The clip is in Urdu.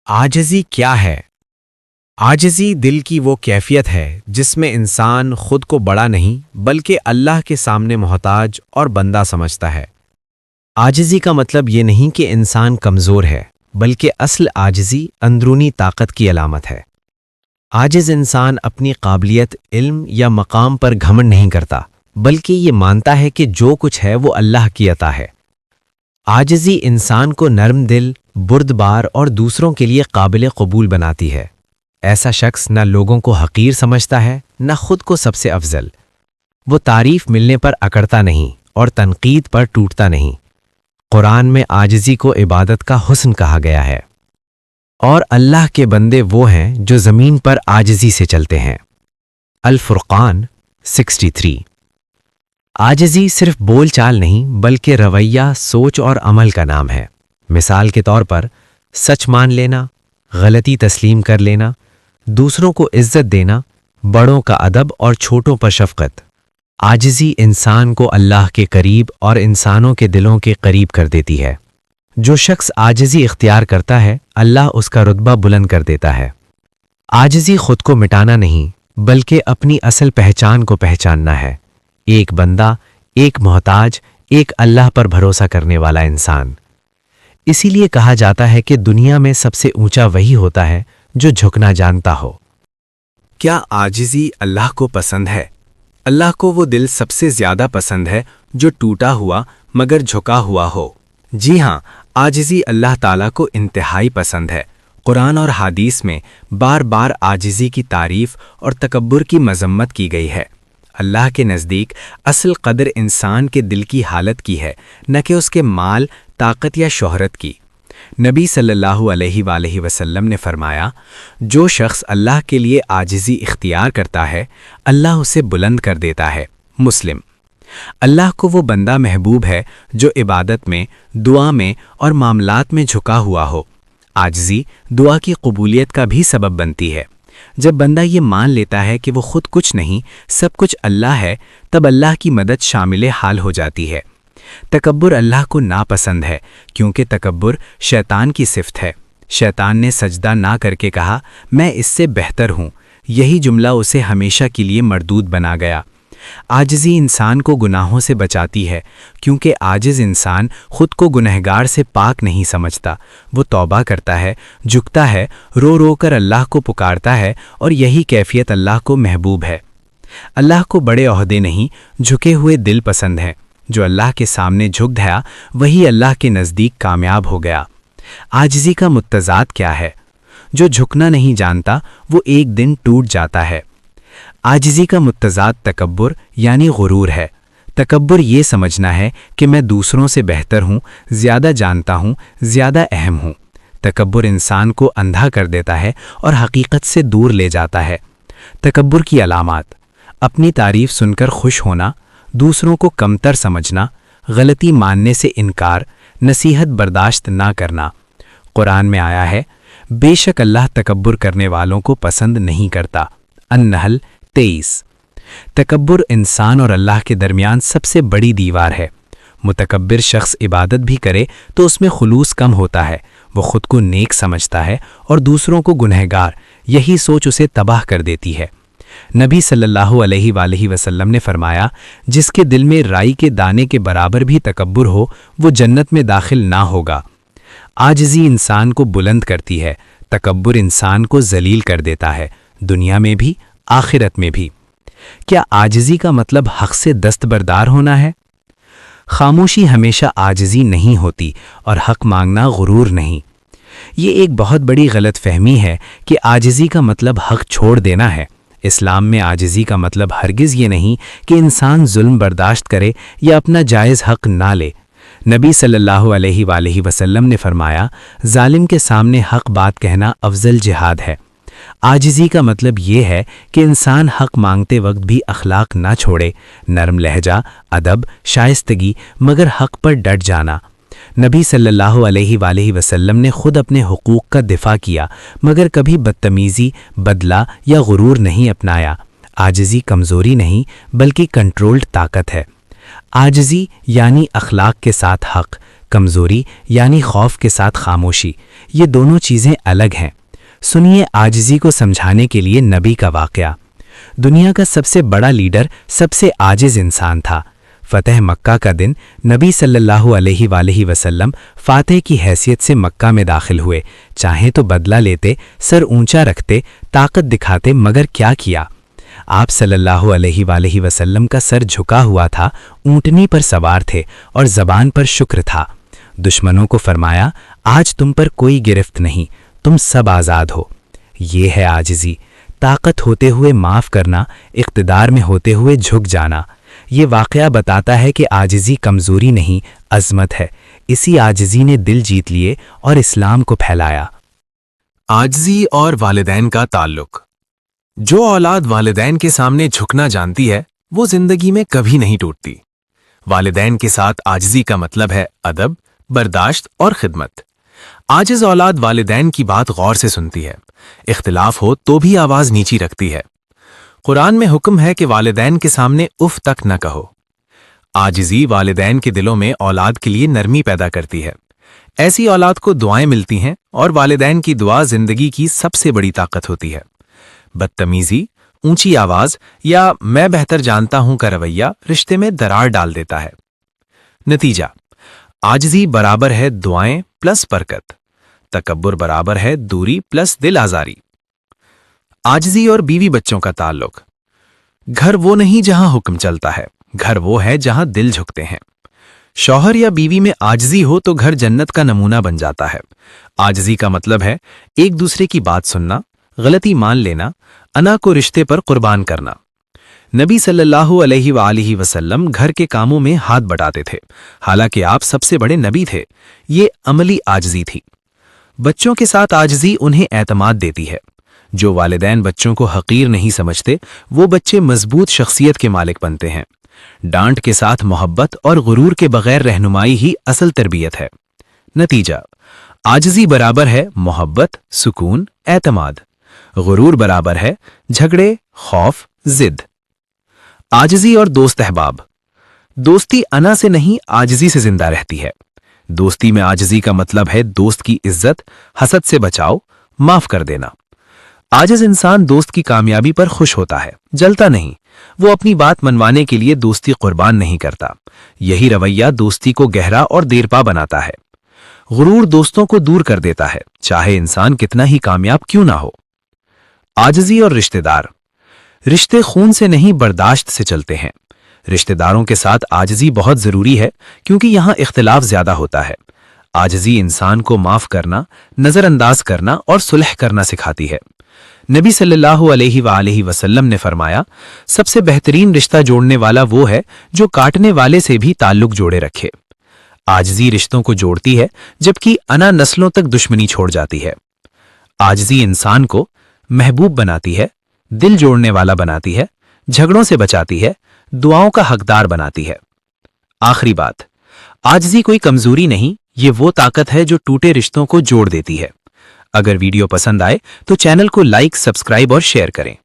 عاجزی کیا ہے؟ عاجزی دل کی وہ کیفیت ہے جس میں انسان خود کو بڑا نہیں بلکہ اللہ کے سامنے محتاج اور بندہ سمجھتا ہے۔ عاجزی کا مطلب یہ نہیں کہ انسان کمزور ہے، بلکہ اصل عاجزی اندرونی طاقت کی علامت ہے۔ عاجز انسان اپنی قابلیت، علم یا مقام پر گھمنڈ نہیں کرتا، بلکہ یہ مانتا ہے کہ جو کچھ ہے وہ اللہ کی عطا ہے۔ عاجزی انسان کو نرم دل، بردبار اور دوسروں کے لیے قابل قبول بناتی ہے۔ ایسا شخص نہ لوگوں کو حقیر سمجھتا ہے، نہ خود کو سب سے افضل۔ وہ تعریف ملنے پر اکڑتا نہیں اور تنقید پر ٹوٹتا نہیں۔ قرآن میں عاجزی کو عبادت کا حسن کہا گیا ہے۔ اور اللہ کے بندے وہ ہیں جو زمین پر عاجزی سے چلتے ہیں۔ الفرقان 63۔ عاجزی صرف بول چال نہیں بلکہ رویہ، سوچ اور عمل کا نام ہے۔ مثال کے طور پر سچ مان لینا، غلطی تسلیم کر لینا، دوسروں کو عزت دینا، بڑوں کا ادب اور چھوٹوں پر شفقت۔ عاجزی انسان کو اللہ کے قریب اور انسانوں کے دلوں کے قریب کر دیتی ہے۔ جو شخص عاجزی اختیار کرتا ہے، اللہ اس کا رتبہ بلند کر دیتا ہے۔ عاجزی خود کو مٹانا نہیں بلکہ اپنی اصل پہچان کو پہچاننا ہے۔ ایک بندہ، ایک محتاج، ایک اللہ پر بھروسہ کرنے والا انسان۔ اسی لیے کہا جاتا ہے کہ دنیا میں سب سے اونچا وہی ہوتا ہے جو جھکنا جانتا ہو۔ کیا عاجزی اللہ کو پسند ہے؟ اللہ کو وہ دل سب سے زیادہ پسند ہے جو ٹوٹا ہوا مگر جھکا ہوا ہو۔ جی ہاں، عاجزی اللہ تعالیٰ کو انتہائی پسند ہے۔ قرآن اور حدیث میں بار بار عاجزی کی تعریف اور تکبر کی مذمت کی گئی ہے۔ اللہ کے نزدیک اصل قدر انسان کے دل کی حالت کی ہے، نہ کہ اس کے مال، طاقت یا شہرت کی۔ نبی صلی اللہ علیہ وآلہ وسلم نے فرمایا، جو شخص اللہ کے لیے عاجزی اختیار کرتا ہے، اللہ اسے بلند کر دیتا ہے۔ مسلم۔ اللہ کو وہ بندہ محبوب ہے جو عبادت میں، دعا میں اور معاملات میں جھکا ہوا ہو۔ عاجزی دعا کی قبولیت کا بھی سبب بنتی ہے۔ جب بندہ یہ مان لیتا ہے کہ وہ خود کچھ نہیں، سب کچھ اللہ ہے، تب اللہ کی مدد شامل حال ہو جاتی ہے۔ تکبر اللہ کو ناپسند ہے، کیونکہ تکبر شیطان کی صفت ہے۔ شیطان نے سجدہ نہ کر کے کہا، میں اس سے بہتر ہوں۔ یہی جملہ اسے ہمیشہ کے لیے مردود بنا گیا۔ عاجزی انسان کو گناہوں سے بچاتی ہے، کیونکہ عاجز انسان خود کو گنہگار سے پاک نہیں سمجھتا۔ وہ توبہ کرتا ہے، جھکتا ہے، رو رو کر اللہ کو پکارتا ہے، اور یہی کیفیت اللہ کو محبوب ہے۔ اللہ کو بڑے عہدے نہیں، جھکے ہوئے دل پسند ہیں۔ جو اللہ کے سامنے جھک گیا، وہی اللہ کے نزدیک کامیاب ہو گیا۔ عاجزی کا متضاد کیا ہے؟ جو جھکنا نہیں جانتا، وہ ایک دن ٹوٹ جاتا ہے۔ عاجزی کا متضاد تکبر یعنی غرور ہے۔ تکبر یہ سمجھنا ہے کہ میں دوسروں سے بہتر ہوں، زیادہ جانتا ہوں، زیادہ اہم ہوں۔ تکبر انسان کو اندھا کر دیتا ہے اور حقیقت سے دور لے جاتا ہے۔ تکبر کی علامات: اپنی تعریف سن کر خوش ہونا، دوسروں کو کمتر سمجھنا، غلطی ماننے سے انکار، نصیحت برداشت نہ کرنا۔ قرآن میں آیا ہے، بے شک اللہ تکبر کرنے والوں کو پسند نہیں کرتا۔ النحل 23۔ تکبر انسان اور اللہ کے درمیان سب سے بڑی دیوار ہے۔ متکبر شخص عبادت بھی کرے تو اس میں خلوص کم ہوتا ہے۔ وہ خود کو نیک سمجھتا ہے اور دوسروں کو گنہگار۔ یہی سوچ اسے تباہ کر دیتی ہے۔ نبی صلی اللہ علیہ وآلہ وسلم نے فرمایا، جس کے دل میں رائی کے دانے کے برابر بھی تکبر ہو، وہ جنت میں داخل نہ ہوگا۔ عاجزی انسان کو بلند کرتی ہے، تکبر انسان کو ذلیل کر دیتا ہے، دنیا میں بھی، آخرت میں بھی۔ کیا عاجزی کا مطلب حق سے دستبردار ہونا ہے؟ خاموشی ہمیشہ عاجزی نہیں ہوتی، اور حق مانگنا غرور نہیں۔ یہ ایک بہت بڑی غلط فہمی ہے کہ عاجزی کا مطلب حق چھوڑ دینا ہے۔ اسلام میں عاجزی کا مطلب ہرگز یہ نہیں کہ انسان ظلم برداشت کرے یا اپنا جائز حق نہ لے۔ نبی صلی اللہ علیہ وآلہ وسلم نے فرمایا، ظالم کے سامنے حق بات کہنا افضل جہاد ہے۔ عاجزی کا مطلب یہ ہے کہ انسان حق مانگتے وقت بھی اخلاق نہ چھوڑے، نرم لہجہ، ادب، شائستگی، مگر حق پر ڈٹ جانا۔ نبی صلی اللہ علیہ وآلہ وسلم نے خود اپنے حقوق کا دفاع کیا، مگر کبھی بدتمیزی، بدلہ یا غرور نہیں اپنایا۔ عاجزی کمزوری نہیں بلکہ کنٹرولڈ طاقت ہے۔ عاجزی یعنی اخلاق کے ساتھ حق، کمزوری یعنی خوف کے ساتھ خاموشی، یہ دونوں چیزیں الگ ہیں۔ سنیے عاجزی کو سمجھانے کے لیے نبی کا واقعہ۔ دنیا کا سب سے بڑا لیڈر سب سے عاجز انسان تھا۔ فتح مکہ کا دن نبی صلی اللہ علیہ وآلہ وسلم فاتح کی حیثیت سے مکہ میں داخل ہوئے۔ چاہیں تو بدلہ لیتے، سر اونچا رکھتے، طاقت دکھاتے، مگر کیا کیا؟ آپ صلی اللہ علیہ وآلہ وسلم کا سر جھکا ہوا تھا، اونٹنی پر سوار تھے اور زبان پر شکر تھا۔ دشمنوں کو فرمایا، آج تم پر کوئی گرفت نہیں، تم سب آزاد ہو۔ یہ ہے عاجزی، طاقت ہوتے ہوئے معاف کرنا، اقتدار میں ہوتے ہوئے جھک جانا۔ یہ واقعہ بتاتا ہے کہ عاجزی کمزوری نہیں، عظمت ہے۔ اسی عاجزی نے دل جیت لیے اور اسلام کو پھیلایا۔ عاجزی اور والدین کا تعلق۔ جو اولاد والدین کے سامنے جھکنا جانتی ہے وہ زندگی میں کبھی نہیں ٹوٹتی۔ والدین کے ساتھ عاجزی کا مطلب ہے ادب، برداشت اور خدمت۔ عاجز اولاد والدین کی بات غور سے سنتی ہے، اختلاف ہو تو بھی آواز نیچی رکھتی ہے۔ قرآن میں حکم ہے کہ والدین کے سامنے اف تک نہ کہو۔ عاجزی والدین کے دلوں میں اولاد کے لیے نرمی پیدا کرتی ہے۔ ایسی اولاد کو دعائیں ملتی ہیں اور والدین کی دعا زندگی کی سب سے بڑی طاقت ہوتی ہے۔ بدتمیزی، اونچی آواز یا میں بہتر جانتا ہوں کا رویہ رشتے میں دراڑ ڈال دیتا ہے۔ نتیجہ، عاجزی برابر ہے دعائیں پلس برکت، تکبر برابر ہے دوری پلس دل آزاری۔ عاجزی اور بیوی بچوں کا تعلق۔ گھر وہ نہیں جہاں حکم چلتا ہے، گھر وہ ہے جہاں دل جھکتے ہیں۔ شوہر یا بیوی میں عاجزی ہو تو گھر جنت کا نمونہ بن جاتا ہے۔ عاجزی کا مطلب ہے ایک دوسرے کی بات سننا، غلطی مان لینا، انا کو رشتے پر قربان کرنا۔ نبی صلی اللہ علیہ وآلہ وسلم گھر کے کاموں میں ہاتھ بٹاتے تھے، حالانکہ آپ سب سے بڑے نبی تھے۔ یہ عملی عاجزی تھی۔ بچوں کے ساتھ عاجزی انہیں اعتماد دیتی ہے۔ جو والدین بچوں کو حقیر نہیں سمجھتے، وہ بچے مضبوط شخصیت کے مالک بنتے ہیں۔ ڈانٹ کے ساتھ محبت اور غرور کے بغیر رہنمائی ہی اصل تربیت ہے۔ نتیجہ، عاجزی برابر ہے محبت، سکون، اعتماد۔ غرور برابر ہے جھگڑے، خوف، ضد۔ عاجزی اور دوست احباب۔ دوستی انا سے نہیں، عاجزی سے زندہ رہتی ہے۔ دوستی میں عاجزی کا مطلب ہے دوست کی عزت، حسد سے بچاؤ، معاف کر دینا۔ عاجز انسان دوست کی کامیابی پر خوش ہوتا ہے، جلتا نہیں۔ وہ اپنی بات منوانے کے لیے دوستی قربان نہیں کرتا۔ یہی رویہ دوستی کو گہرا اور دیرپا بناتا ہے۔ غرور دوستوں کو دور کر دیتا ہے، چاہے انسان کتنا ہی کامیاب کیوں نہ ہو۔ عاجزی اور رشتہ دار۔ رشتے خون سے نہیں برداشت سے چلتے ہیں۔ رشتہ داروں کے ساتھ عاجزی بہت ضروری ہے کیونکہ یہاں اختلاف زیادہ ہوتا ہے۔ عاجزی انسان کو معاف کرنا، نظر انداز کرنا اور صلح کرنا سکھاتی ہے۔ نبی صلی اللہ علیہ وآلہ وسلم نے فرمایا، سب سے بہترین رشتہ جوڑنے والا وہ ہے جو کاٹنے والے سے بھی تعلق جوڑے رکھے۔ عاجزی رشتوں کو جوڑتی ہے جبکہ انا نسلوں تک دشمنی چھوڑ جاتی ہے۔ عاجزی انسان کو محبوب بناتی ہے، دل جوڑنے والا بناتی ہے، جھگڑوں سے بچاتی ہے، دعاؤں کا حقدار بناتی ہے۔ آخری بات، عاجزی کوئی کمزوری نہیں، یہ وہ طاقت ہے جو ٹوٹے رشتوں کو جوڑ دیتی ہے۔ اگر ویڈیو پسند آئے تو چینل کو لائک، سبسکرائب اور شیئر کریں۔